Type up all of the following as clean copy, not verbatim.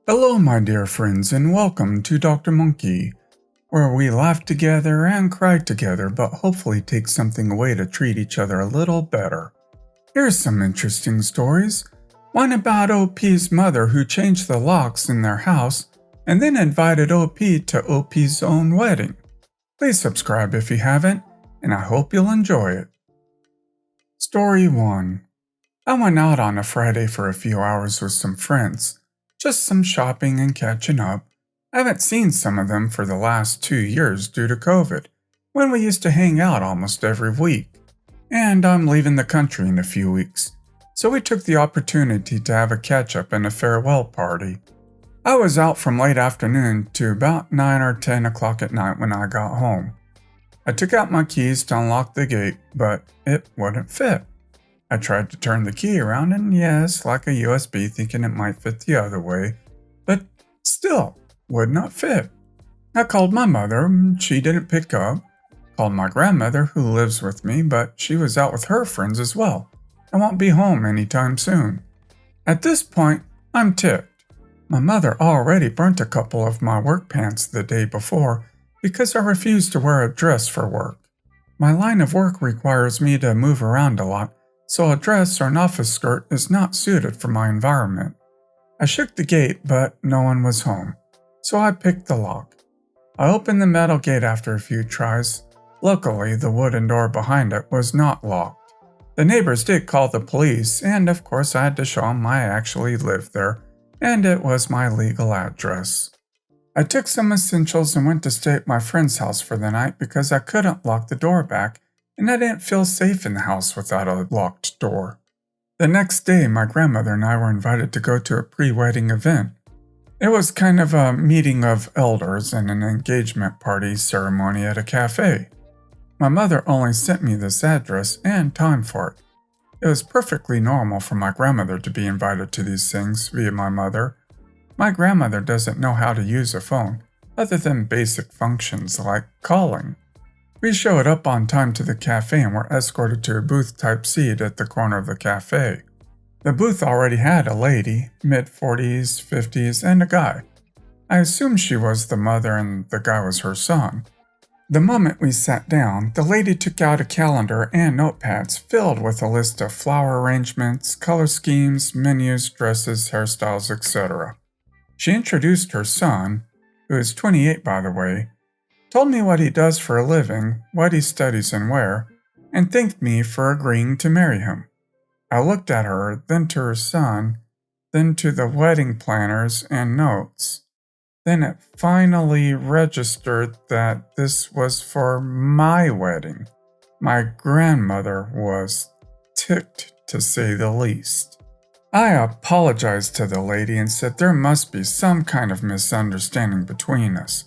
Hello, my dear friends, and welcome to Dr. Monkey, where we laugh together and cry together, but hopefully take something away to treat each other a little better. Here's some interesting stories. One about OP's mother who changed the locks in their house and then invited OP to OP's own wedding. Please subscribe if you haven't, and I hope you'll enjoy it. Story 1. I went out on a Friday for a few hours with some friends. Just some shopping and catching up. I haven't seen some of them for the last 2 years due to COVID, when we used to hang out almost every week. And I'm leaving the country in a few weeks, so we took the opportunity to have a catch-up and a farewell party. I was out from late afternoon to about 9 or 10 o'clock at night when I got home. I took out my keys to unlock the gate, but it wouldn't fit. I tried to turn the key around and yes, like a USB, thinking it might fit the other way, but still would not fit. I called my mother, she didn't pick up. Called my grandmother who lives with me, but she was out with her friends as well. I won't be home anytime soon. At this point, I'm ticked. My mother already burnt a couple of my work pants the day before because I refused to wear a dress for work. My line of work requires me to move around a lot, so a dress or an office skirt is not suited for my environment. I shook the gate, but no one was home, so I picked the lock. I opened the metal gate after a few tries. Luckily, the wooden door behind it was not locked. The neighbors did call the police, and of course I had to show them I actually lived there, and it was my legal address. I took some essentials and went to stay at my friend's house for the night because I couldn't lock the door back, and I didn't feel safe in the house without a locked door. The next day, my grandmother and I were invited to go to a pre-wedding event. It was kind of a meeting of elders and an engagement party ceremony at a cafe. My mother only sent me this address and time for it. It was perfectly normal for my grandmother to be invited to these things via my mother. My grandmother doesn't know how to use a phone, other than basic functions like calling. We showed up on time to the cafe and were escorted to a booth-type seat at the corner of the cafe. The booth already had a lady, mid-40s, 50s, and a guy. I assumed she was the mother and the guy was her son. The moment we sat down, the lady took out a calendar and notepads filled with a list of flower arrangements, color schemes, menus, dresses, hairstyles, etc. She introduced her son, who is 28 by the way, told me what he does for a living, what he studies and where, and thanked me for agreeing to marry him. I looked at her, then to her son, then to the wedding planners and notes. Then it finally registered that this was for my wedding. My grandmother was ticked, to say the least. I apologized to the lady and said there must be some kind of misunderstanding between us,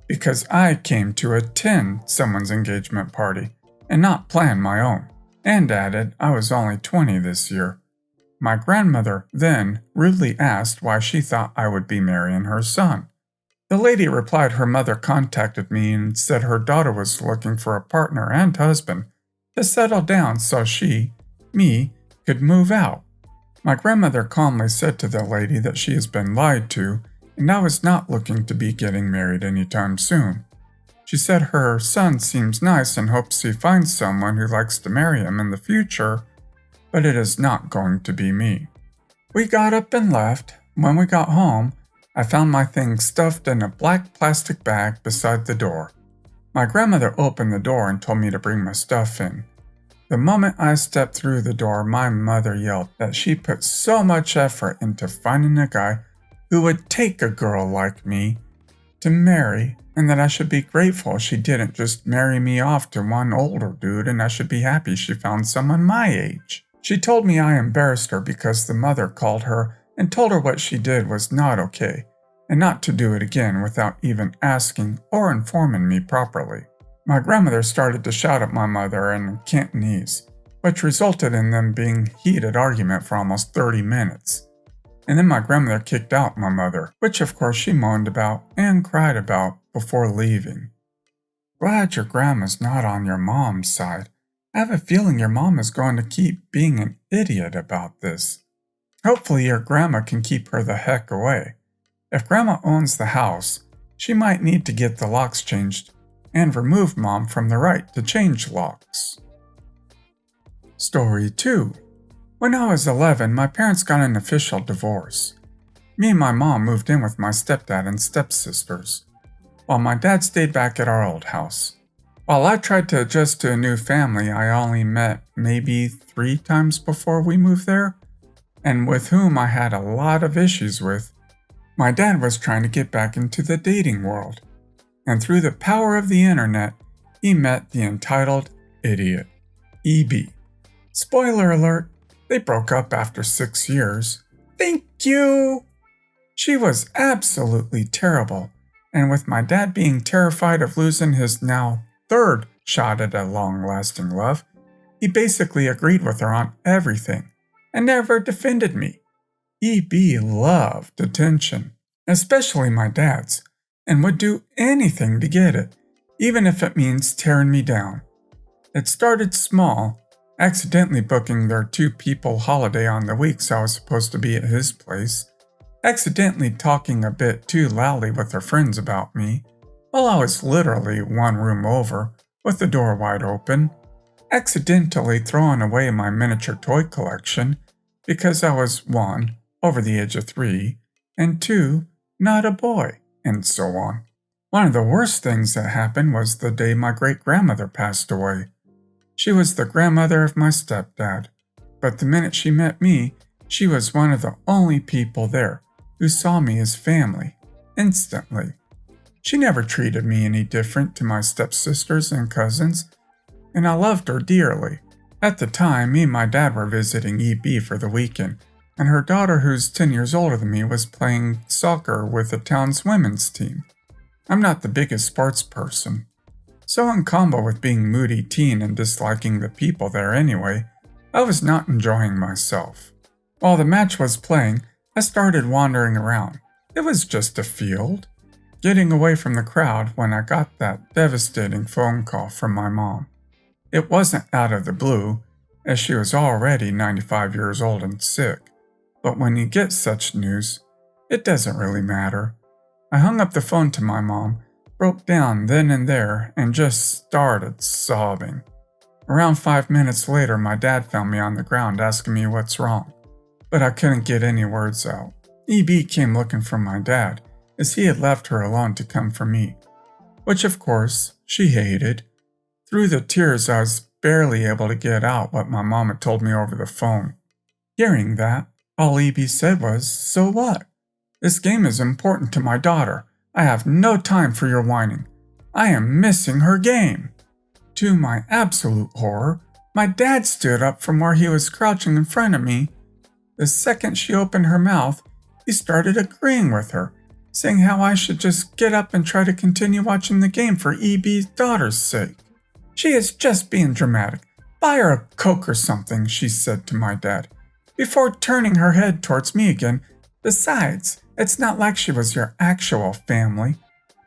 because I came to attend someone's engagement party and not plan my own, and added I was only 20 this year. My grandmother then rudely asked why she thought I would be marrying her son. The lady replied her mother contacted me and said her daughter was looking for a partner and husband to settle down so me, could move out. My grandmother calmly said to the lady that she has been lied to and I was not looking to be getting married anytime soon. She said her son seems nice and hopes he finds someone who likes to marry him in the future, but it is not going to be me. We got up and left. When we got home, I found my things stuffed in a black plastic bag beside the door. My grandmother opened the door and told me to bring my stuff in. The moment I stepped through the door, my mother yelled that she put so much effort into finding a guy who would take a girl like me to marry, and that I should be grateful she didn't just marry me off to one older dude and I should be happy she found someone my age. She told me I embarrassed her because the mother called her and told her what she did was not okay, and not to do it again without even asking or informing me properly. My grandmother started to shout at my mother in Cantonese, which resulted in them being heated argument for almost 30 minutes. And then my grandmother kicked out my mother, which of course she moaned about and cried about before leaving. Glad your grandma's not on your mom's side. I have a feeling your mom is going to keep being an idiot about this. Hopefully your grandma can keep her the heck away. If Grandma owns the house, she might need to get the locks changed and remove Mom from the right to change locks. Story 2. When I was 11, my parents got an official divorce. Me and my mom moved in with my stepdad and stepsisters, while my dad stayed back at our old house. While I tried to adjust to a new family I only met maybe 3 times before we moved there, and with whom I had a lot of issues with, my dad was trying to get back into the dating world. And through the power of the internet, he met the entitled idiot, EB. Spoiler alert, they broke up after 6 years. Thank you! She was absolutely terrible, and with my dad being terrified of losing his now 3rd shot at a long-lasting love, he basically agreed with her on everything and never defended me. EB loved attention, especially my dad's, and would do anything to get it, even if it means tearing me down. It started small, accidentally booking their 2-people holiday on the weeks I was supposed to be at his place, accidentally talking a bit too loudly with her friends about me, while I was literally 1 room over, with the door wide open, accidentally throwing away my miniature toy collection because I was 1, over the age of 3, and 2, not a boy, and so on. One of the worst things that happened was the day my great-grandmother passed away. She was the grandmother of my stepdad, but the minute she met me, she was one of the only people there who saw me as family, instantly. She never treated me any different to my stepsisters and cousins, and I loved her dearly. At the time, me and my dad were visiting EB for the weekend, and her daughter, who's 10 years older than me, was playing soccer with the town's women's team. I'm not the biggest sports person, so in combo with being moody teen and disliking the people there anyway, I was not enjoying myself. While the match was playing, I started wandering around. It was just a field. Getting away from the crowd when I got that devastating phone call from my mom. It wasn't out of the blue, as she was already 95 years old and sick, but when you get such news, it doesn't really matter. I hung up the phone to my mom, broke down then and there, and just started sobbing. Around 5 minutes later, my dad found me on the ground asking me what's wrong, but I couldn't get any words out. EB came looking for my dad, as he had left her alone to come for me, which of course she hated. Through the tears, I was barely able to get out what my mom had told me over the phone. Hearing that, all EB said was, "So what? This game is important to my daughter. I have no time for your whining. I am missing her game." To my absolute horror, my dad stood up from where he was crouching in front of me. The second she opened her mouth, he started agreeing with her, saying how I should just get up and try to continue watching the game for EB's daughter's sake. "She is just being dramatic. Buy her a Coke or something," she said to my dad, before turning her head towards me again. "Besides, it's not like she was your actual family.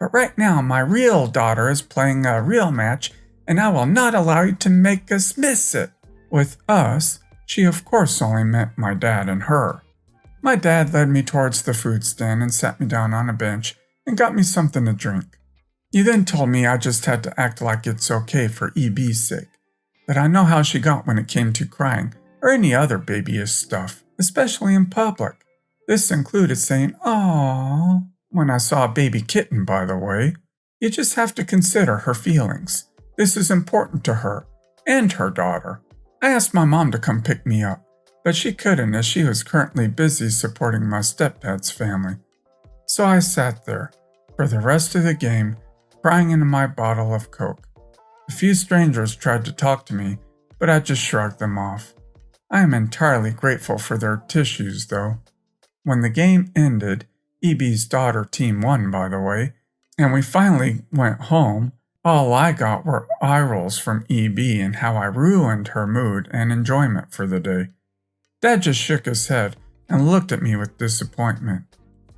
But right now, my real daughter is playing a real match, and I will not allow you to make us miss it." With us, she of course only meant my dad and her. My dad led me towards the food stand and sat me down on a bench and got me something to drink. He then told me I just had to act like it's okay for EB's sake, that I know how she got when it came to crying or any other babyish stuff, especially in public. This included saying, "Aww," when I saw a baby kitten, by the way. You just have to consider her feelings. This is important to her and her daughter. I asked my mom to come pick me up, but she couldn't as she was currently busy supporting my stepdad's family. So I sat there, for the rest of the game, crying into my bottle of Coke. A few strangers tried to talk to me, but I just shrugged them off. I am entirely grateful for their tissues, though. When the game ended, EB's daughter team won, by the way, and we finally went home, all I got were eye rolls from EB and how I ruined her mood and enjoyment for the day. Dad just shook his head and looked at me with disappointment.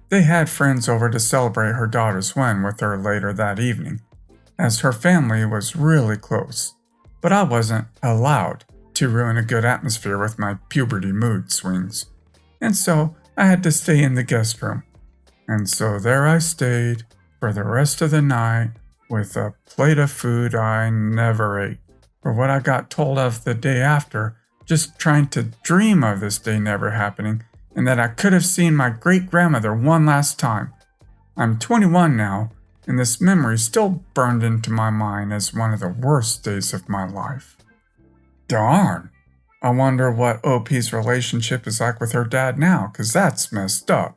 They had friends over to celebrate her daughter's win with her later that evening, as her family was really close, but I wasn't allowed to ruin a good atmosphere with my puberty mood swings, and so I had to stay in the guest room. And so there I stayed for the rest of the night with a plate of food I never ate. For what I got told of the day after, just trying to dream of this day never happening, and that I could have seen my great-grandmother one last time. I'm 21 now, and this memory still burned into my mind as one of the worst days of my life. Darn! I wonder what OP's relationship is like with her dad now, because that's messed up.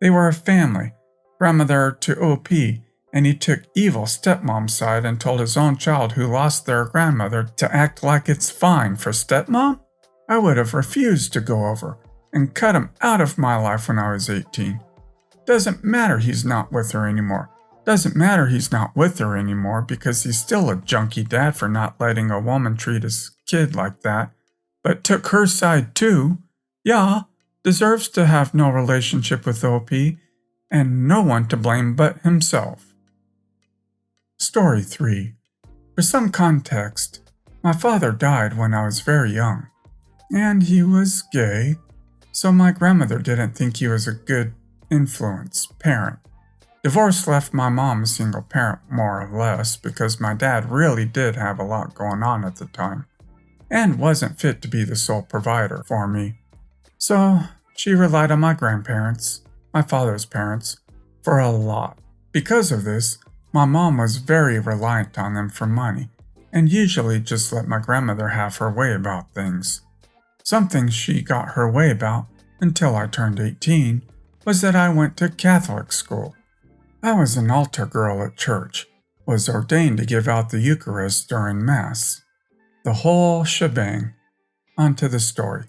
They were a family, grandmother to OP, and he took evil stepmom's side and told his own child who lost their grandmother to act like it's fine for stepmom? I would have refused to go over and cut him out of my life when I was 18. Doesn't matter he's not with her anymore. Doesn't matter he's not with her anymore because he's still a junky dad for not letting a woman treat his kid like that, but took her side too. Yeah, deserves to have no relationship with OP and no one to blame but himself. Story 3. For some context, my father died when I was very young, and he was gay, so my grandmother didn't think he was a good influence parent. Divorce left my mom a single parent more or less because my dad really did have a lot going on at the time and wasn't fit to be the sole provider for me. So she relied on my grandparents, my father's parents, for a lot. Because of this, my mom was very reliant on them for money and usually just let my grandmother have her way about things. Something she got her way about until I turned 18 was that I went to Catholic school. I was an altar girl at church, was ordained to give out the Eucharist during Mass. The whole shebang. On to the story.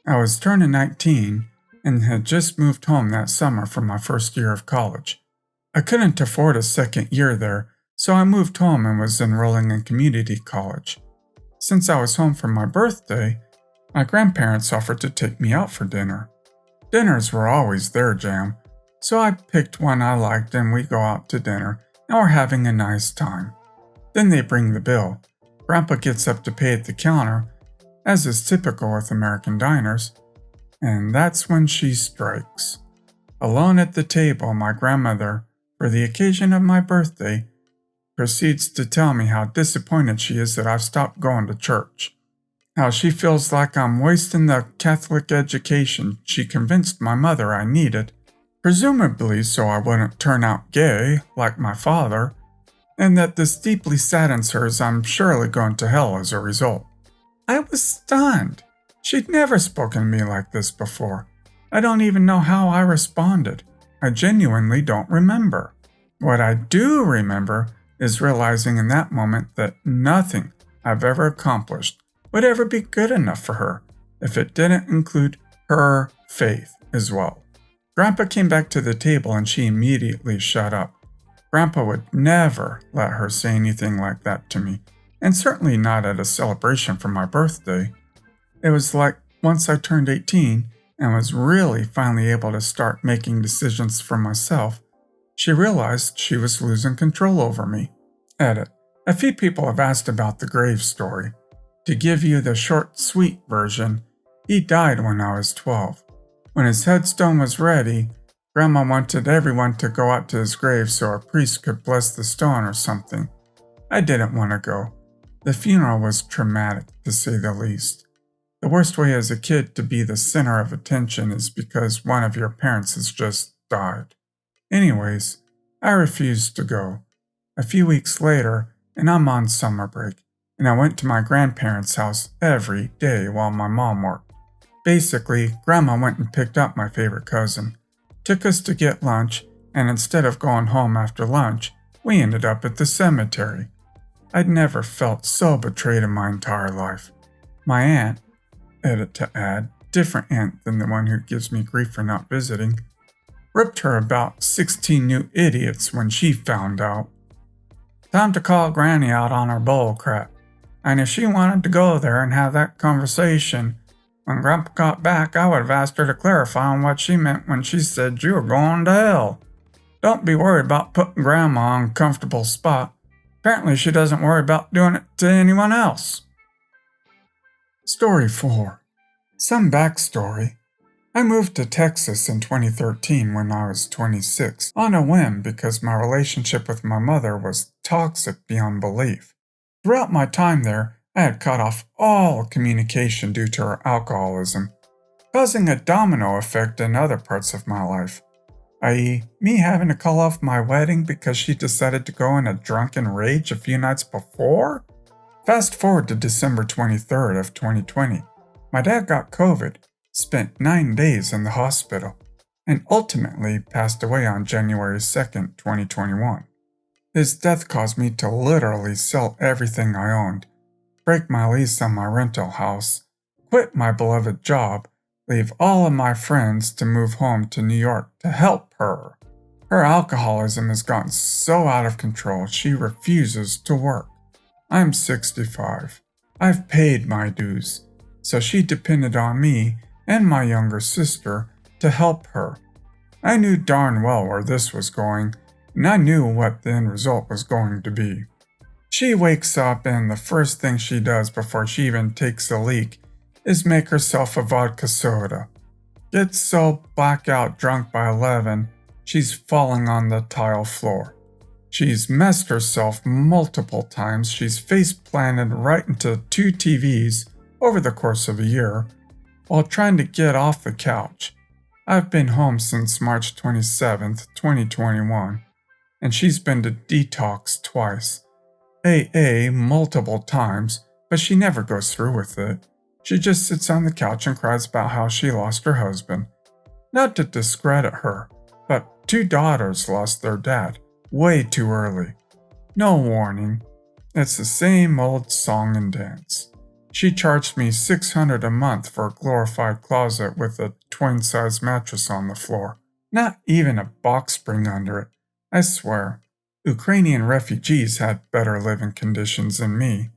I was turning 19 and had just moved home that summer for my first year of college. I couldn't afford a second year there, so I moved home and was enrolling in community college. Since I was home for my birthday, my grandparents offered to take me out for dinner. Dinners were always their jam, so I picked one I liked and we go out to dinner and we're having a nice time. Then they bring the bill. Grandpa gets up to pay at the counter, as is typical with American diners, and that's when she strikes. Alone at the table, my grandmother, for the occasion of my birthday, proceeds to tell me how disappointed she is that I've stopped going to church. How she feels like I'm wasting the Catholic education she convinced my mother I needed, presumably so I wouldn't turn out gay like my father, and that this deeply saddens her as I'm surely going to hell as a result. I was stunned. She'd never spoken to me like this before. I don't even know how I responded. I genuinely don't remember. What I do remember is realizing in that moment that nothing I've ever accomplished would ever be good enough for her if it didn't include her faith as well. Grandpa came back to the table and she immediately shut up. Grandpa would never let her say anything like that to me, and certainly not at a celebration for my birthday. It was like once I turned 18 and was really finally able to start making decisions for myself, she realized she was losing control over me. Edit. A few people have asked about the grave story. To give you the short, sweet version, he died when I was 12. When his headstone was ready, Grandma wanted everyone to go out to his grave so a priest could bless the stone or something. I didn't want to go. The funeral was traumatic, to say the least. The worst way as a kid to be the center of attention is because one of your parents has just died. Anyways, I refused to go. A few weeks later, and I'm on summer break, and I went to my grandparents' house every day while my mom worked. Basically, Grandma went and picked up my favorite cousin, took us to get lunch, and instead of going home after lunch, we ended up at the cemetery. I'd never felt so betrayed in my entire life. My aunt, edit to add, different aunt than the one who gives me grief for not visiting, ripped her about 16 new idiots when she found out. Time to call Granny out on her bull crap. And if she wanted to go there and have that conversation, when Grandpa got back, I would have asked her to clarify on what she meant when she said you were going to hell. Don't be worried about putting Grandma on a comfortable spot. Apparently she doesn't worry about doing it to anyone else. Story 4. Some backstory. I moved to Texas in 2013 when I was 26 on a whim because my relationship with my mother was toxic beyond belief. Throughout my time there, I had cut off all communication due to her alcoholism, causing a domino effect in other parts of my life, i.e., me having to call off my wedding because she decided to go in a drunken rage a few nights before? Fast forward to December 23rd of 2020. My dad got COVID, spent 9 days in the hospital, and ultimately passed away on January 2nd, 2021. His death caused me to literally sell everything I owned, break my lease on my rental house, quit my beloved job, leave all of my friends to move home to New York to help her. Her alcoholism has gotten so out of control she refuses to work. I'm 65. I've paid my dues, so she depended on me and my younger sister to help her. I knew darn well where this was going, and I knew what the end result was going to be. She wakes up and the first thing she does before she even takes a leak is make herself a vodka soda. Gets so blackout drunk by 11, she's falling on the tile floor. She's messed herself multiple times. She's face planted right into 2 TVs over the course of a year while trying to get off the couch. I've been home since March 27th, 2021, and she's been to detox twice. AA multiple times, but she never goes through with it. She just sits on the couch and cries about how she lost her husband. Not to discredit her, but 2 daughters lost their dad way too early. No warning. It's the same old song and dance. She charged me $600 a month for a glorified closet with a twin-size mattress on the floor. Not even a box spring under it. I swear, Ukrainian refugees had better living conditions than me.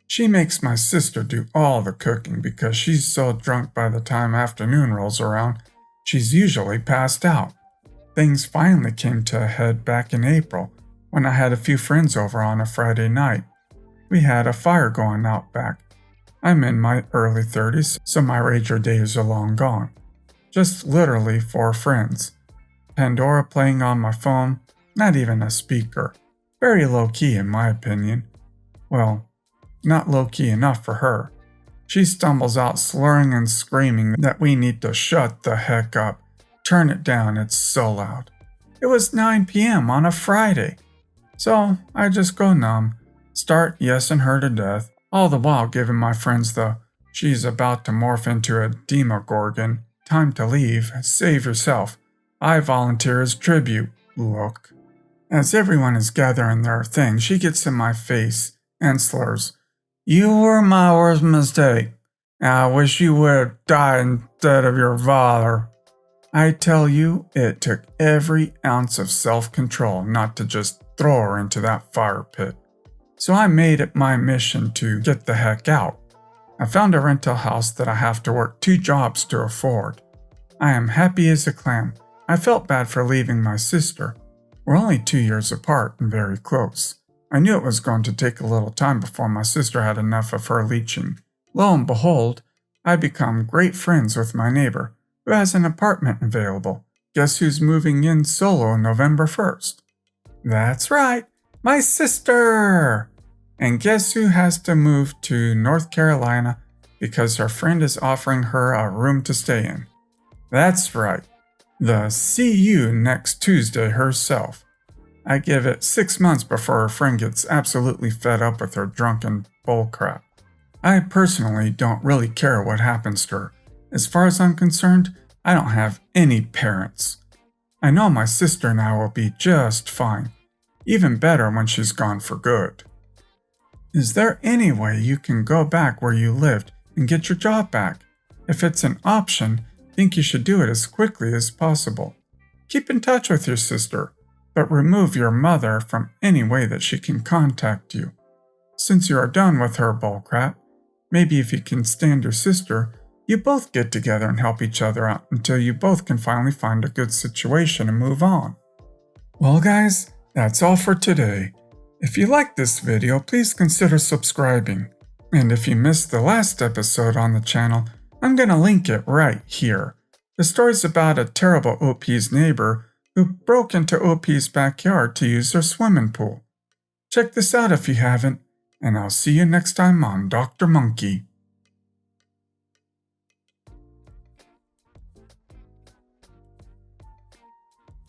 She makes my sister do all the cooking because she's so drunk by the time afternoon rolls around, she's usually passed out. Things finally came to a head back in April when I had a few friends over on a Friday night. We had a fire going out back. I'm in my early 30s, so my rager days are long gone. Just literally 4 friends. Pandora playing on my phone, not even a speaker. Very low-key in my opinion. Well, not low-key enough for her. She stumbles out slurring and screaming that we need to shut the heck up. Turn it down, it's so loud. It was 9 p.m. on a Friday. So I just go numb, start yesing her to death, all the while giving my friends the "she's about to morph into a demogorgon, time to leave, save yourself, I volunteer as tribute" look. As everyone is gathering their things, she gets in my face and slurs, "You were my worst mistake. I wish you would have died instead of your father." I tell you, it took every ounce of self-control not to just throw her into that fire pit. So I made it my mission to get the heck out. I found a rental house that I have to work 2 jobs to afford. I am happy as a clam. I felt bad for leaving my sister. We're only 2 years apart and very close. I knew it was going to take a little time before my sister had enough of her leeching. Lo and behold, I become great friends with my neighbor, who has an apartment available. Guess who's moving in solo November 1st? That's right, my sister! And guess who has to move to North Carolina because her friend is offering her a room to stay in? That's right, the "see you next Tuesday" herself. I give it 6 months before her friend gets absolutely fed up with her drunken bullcrap. I personally don't really care what happens to her. As far as I'm concerned, I don't have any parents. I know my sister and I will be just fine, even better when she's gone for good. Is there any way you can go back where you lived and get your job back? If it's an option, I think you should do it as quickly as possible. Keep in touch with your sister, but remove your mother from any way that she can contact you. Since you are done with her bullcrap, maybe if you can stand your sister, you both get together and help each other out until you both can finally find a good situation and move on. Well guys, that's all for today. If you liked this video, please consider subscribing. And if you missed the last episode on the channel, I'm going to link it right here. The story's about a terrible OP's neighbor who broke into OP's backyard to use their swimming pool. Check this out if you haven't, and I'll see you next time on Dr. Monkey.